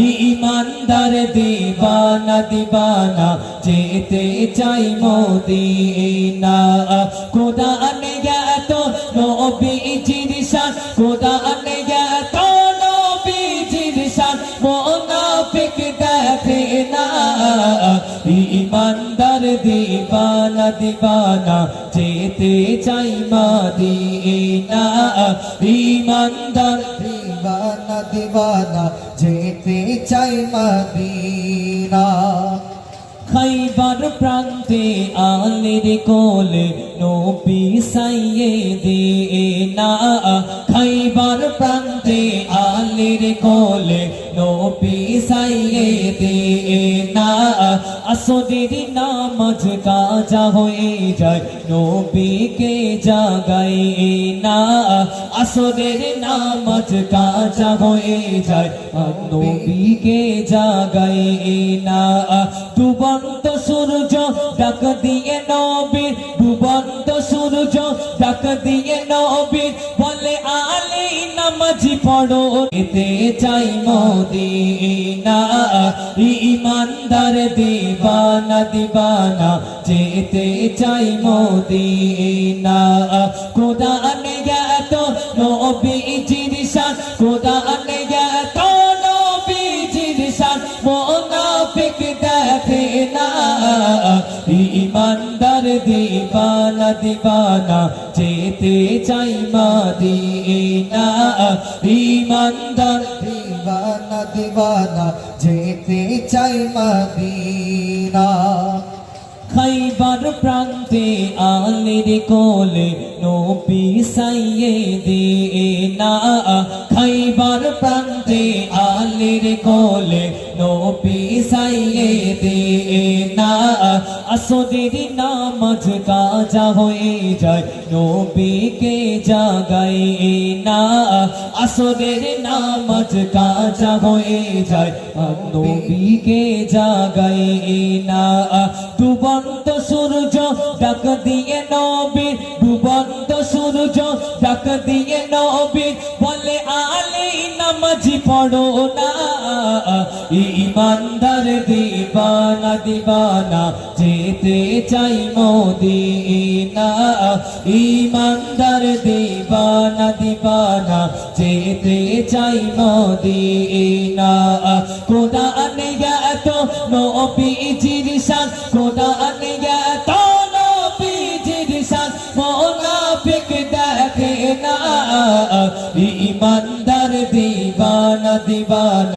ईमानदार दीवाना दीवाना जेते चाই মদিনা কোরআন জ্ঞাত নবীজির শান কোরআন জ্ঞাত নবীজির শান মুনাফিক দেখে না ईमानदार दीवाना दीवाना जेते চাই মদিনা ईमानदार दीवाना दीवाना जेते चाই मदीना খাইবার প্রান্তে আলীর কোলে নবী সাইয়েদিনা খাইবার প্রান্তে আলীর কোলে নবী সাইয়েদিনা আসরের নামাজ কাজা হয়ে যায় নবীকে জাগাই না আসরের নামাজ কাজা হয়ে যায় নবীকে জাগাই না ডুবন্ত সূর্য ডাক দিয়ে নবীর ডুবন্ত সূর্য ডাক দিয়ে নবীর বলে আলী নামাজি পড়ো এতে চাই মদিনা ঈমানদার দীवाना दीवाना যেতে চাই মদিনা কোরআন জ্ঞাত নবীজির শান কোরআন জ্ঞাত নবীজির শান মুনাফিক দেখে না ईमानदार दीवाना दीवाना जेते চাই মদিনা ईमानदार दीवाना दीवाना जेते चाই मदीना খাইবার প্রান্তে আলীর কোলে নবী সাইয়েদিনা খাইবার প্রান্তে আলীর কোলে নবী সাইয়েদিনা আসরের নামাজ কাজা হয়ে যায় নবীকে জাগাই না আসরের নামাজ কাজা হয়ে যায় নবীকে জাগাই না ডুবন্ত সূর্য ডাক দিয়ে নবীর ডুবন্ত সূর্য ডাক দিয়ে নবীর বলে আলী নামাজি পড়ো না ঈমানদার দীवाना दीवाना যেতে চাই মদিনা ঈমানদার দীवाना दीवाना যেতে চাই মদিনা কোরআন জ্ঞাত নবী